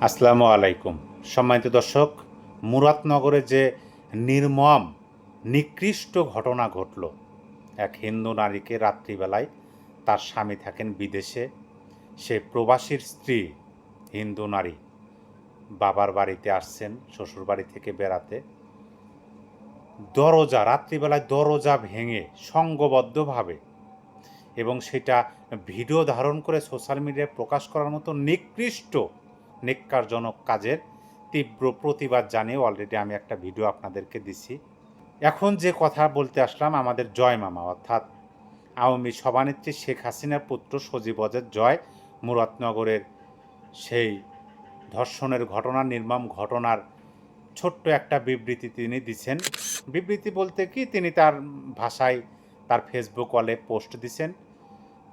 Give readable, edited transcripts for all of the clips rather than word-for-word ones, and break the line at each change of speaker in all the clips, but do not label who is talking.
আসসালামু আলাইকুম। সম্মানিত দর্শক, মুরাদনগরে যে নির্মম নিকৃষ্ট ঘটনা ঘটল, এক হিন্দু নারীকে রাত্রিবেলায় তার স্বামী থাকেন বিদেশে, সে প্রবাসীর স্ত্রী হিন্দু নারী বাবার বাড়িতে আসছেন শ্বশুরবাড়ি থেকে বেড়াতে, রাত্রিবেলায় দরজা ভেঙে সংঘবদ্ধভাবে এবং সেটা ভিডিও ধারণ করে সোশ্যাল মিডিয়ায় প্রকাশ করার মতো নিকৃষ্ট নিক্কারজনক কাজের তীব্র প্রতিবাদ জানিয়ে অলরেডি আমি একটা ভিডিও আপনাদেরকে দিছি। এখন যে কথা বলতে আসলাম, আমাদের জয় মামা অর্থাৎ আওয়ামী সভানেত্রী শেখ হাসিনার পুত্র সজীব ওয়াজেদ জয় মুরাদনগরের সেই ধর্ষণের ঘটনা, নির্মম ঘটনার ছোট্ট একটা বিবৃতি তিনি দিছেন। বিবৃতি বলতে কি, তিনি তার ভাষায় তার ফেসবুক ওয়ালে পোস্ট দিছেন।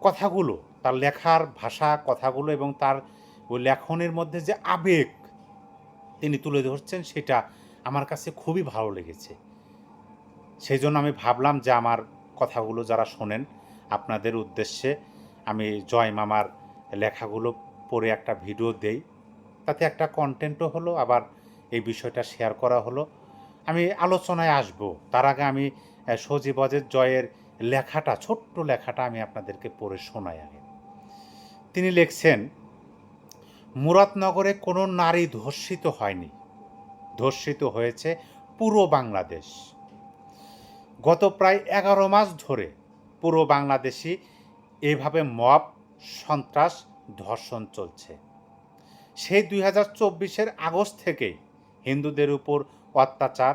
কথাগুলো, তার লেখার ভাষা, কথাগুলো এবং তার ওই লেখনের মধ্যে যে আবেগ তিনি তুলে ধরছেন, সেটা আমার কাছে খুবই ভালো লেগেছে। সেই জন্য আমি ভাবলাম যে আমার কথাগুলো যারা শোনেন, আপনাদের উদ্দেশ্যে আমি জয় মামার লেখাগুলো পড়ে একটা ভিডিও দেই, তাতে একটা কন্টেন্টও হলো, আবার এই বিষয়টা শেয়ার করা হলো। আমি আলোচনায় আসব, তার আগে আমি সজীব ওয়াজেদ জয়ের লেখাটা, ছোট্ট লেখাটা আমি আপনাদেরকে পড়ে শোনাই আগে। তিনি লিখছেন, মুরাদনগরে কোনো নারী ধর্ষিত হয়নি, ধর্ষিত হয়েছে পুরো বাংলাদেশ। গত প্রায় 11 মাস ধরে পুরো বাংলাদেশই এইভাবে মব, সন্ত্রাস, ধর্ষণ চলছে। সেই 2024-এর আগস্ট থেকেই হিন্দুদের উপর অত্যাচার,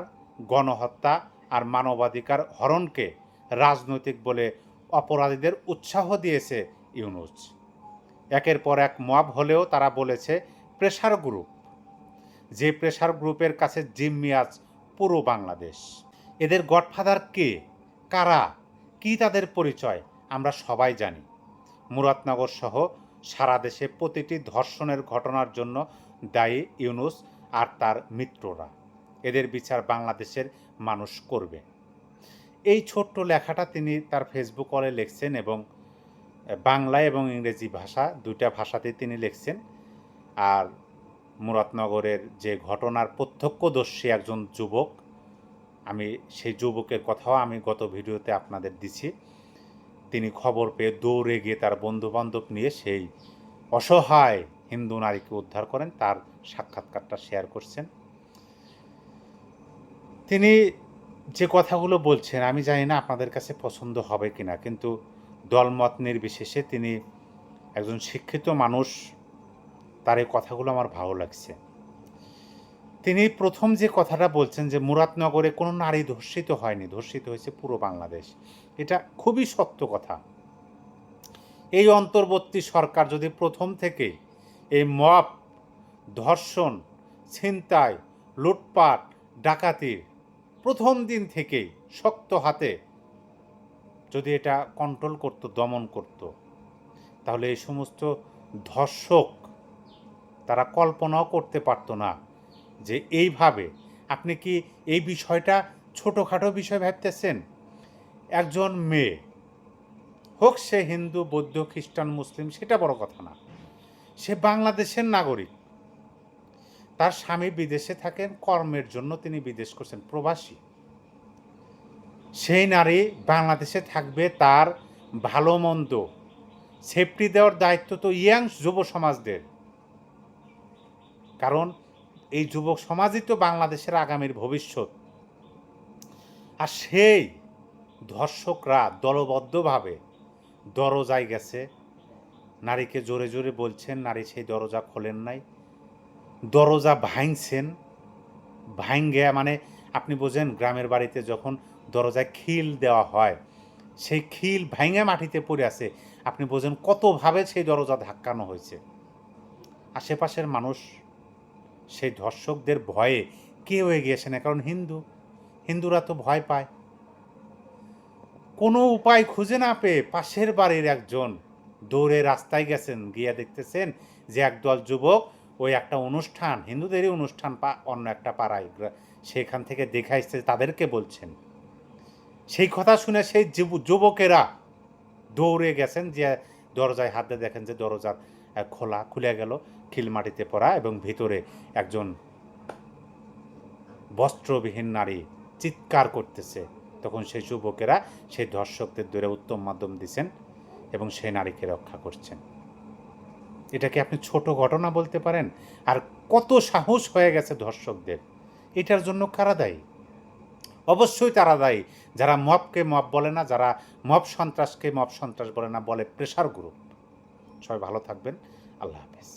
গণহত্যা আর মানবাধিকার হরণকে রাজনৈতিক বলে অপরাধীদের উৎসাহ দিয়েছে ইউনূস। একের পর এক মব হলেও তারা বলেছে প্রেশার গ্রুপ, যে প্রেশার গ্রুপের কাছে জিম্মি আজ পুরো বাংলাদেশ। এদের গডফাদার কে, কারা, কি তাদের পরিচয় আমরা সবাই জানি। মুরাদনগর সহ সারা দেশে প্রতিটি ধর্ষণের ঘটনার জন্য দায়ী ইউনূস আর তার মিত্ররা। এদের বিচার বাংলাদেশের মানুষ করবে। এই ছোট্ট লেখাটা তিনি তার ফেসবুক ওয়ালে লিখছেন এবং বাংলা এবং ইংরেজি ভাষা, দুইটা ভাষাতেই তিনি লিখছেন। আর মুরাদনগরের যে ঘটনার প্রত্যক্ষদর্শী একজন যুবক, আমি সেই যুবকের কথাও আমি গত ভিডিওতে আপনাদের দিছি। তিনি খবর পেয়ে দৌড়ে গিয়ে তার বন্ধুবান্ধব নিয়ে সেই অসহায় হিন্দু নারীকে উদ্ধার করেন, তার সাক্ষাৎকারটা শেয়ার করছেন। তিনি যে কথাগুলো বলছেন, আমি জানি না আপনাদের কাছে পছন্দ হবে কিনা, কিন্তু দলমত নির্বিশেষে তিনি একজন শিক্ষিত মানুষ, তার এই কথাগুলো আমার ভালো লাগছে। তিনি প্রথম যে কথাটা বলছেন যে মুরাদনগরে কোনো নারী ধর্ষিত হয়নি, ধর্ষিত হয়েছে পুরো বাংলাদেশ, এটা খুবই সত্য কথা। এই অন্তর্বর্তী সরকার যদি প্রথম থেকেই এই মব, ধর্ষণ, ছিনতাই, লুটপাট, ডাকাতির প্রথম দিন থেকেই শক্ত হাতে যদি এটা কন্ট্রোল করত, দমন করত, তাহলে এই সমস্ত ধর্ষক তারা কল্পনাও করতে পারত না যে এইভাবে। আপনি কি এই বিষয়টা ছোটোখাটো বিষয় ভাবতেছেন? একজন মেয়ে, হোক সে হিন্দু, বৌদ্ধ, খ্রিস্টান, মুসলিম, সেটা বড় কথা না, সে বাংলাদেশের নাগরিক, তার স্বামী বিদেশে থাকেন, কর্মের জন্য তিনি বিদেশ করছেন, প্রবাসী। সেই নারী বাংলাদেশে থাকবে, তার ভালো মন্দ সেফটি দেওয়ার দায়িত্ব তো ইয়াং যুব সমাজদের, কারণ এই যুবক সমাজই তো বাংলাদেশের আগামীর ভবিষ্যৎ। আর সেই ধর্ষকরা দলবদ্ধভাবে দরজায় গেছে, নারীকে জোরে জোরে বলছেন, নারী সেই দরজা খোলেন নাই, দরজা ভাঙছেন। ভাঙ্গে মানে আপনি বোঝেন, গ্রামের বাড়িতে যখন দরজায় খিল দেওয়া হয়, সেই খিল ভাঙে মাটিতে পড়ে আছে, আপনি বোঝেন কতভাবে সেই দরজা ধাক্কানো হয়েছে। আশেপাশের মানুষ সেই ধর্ষকদের ভয়ে কেউ এগিয়ে আসে না, কারণ হিন্দুরা তো ভয় পায়। কোনো উপায় খুঁজে না পেয়ে পাশের বাড়ির একজন দৌড়ে রাস্তায় গেছেন, গিয়ে দেখতেছেন যে একদল যুবক ওই একটা অনুষ্ঠান, হিন্দুদেরই অনুষ্ঠান, অন্য একটা পাড়ায়, সেখান থেকে দেখে আসছে, তাদেরকে বলছেন। সেই কথা শুনে সেই যুবকেরা দৌড়ে গেছেন, যে দরজায় হাত দিয়ে দেখেন যে দরজার খুলে গেল, খিলমাটিতে পড়া এবং ভিতরে একজন বস্ত্রবিহীন নারী চিৎকার করতেছে, তখন সেই যুবকেরা সেই ধর্ষকদের ধরে উত্তম মাধ্যম দিচ্ছেন এবং সেই নারীকে রক্ষা করছেন। এটাকে আপনি ছোট ঘটনা বলতে পারেন? আর কত সাহস হয়ে গেছে ধর্ষকদের! এটার জন্য কারা দায়ী? অবশ্যই তারা দায়ী যারা মবকে মব বলে না, যারা মব সন্ত্রাসকে মব সন্ত্রাস বলে না, বলে প্রেশার গ্রুপ। সবাই ভালো থাকবেন। আল্লাহ হাফেজ।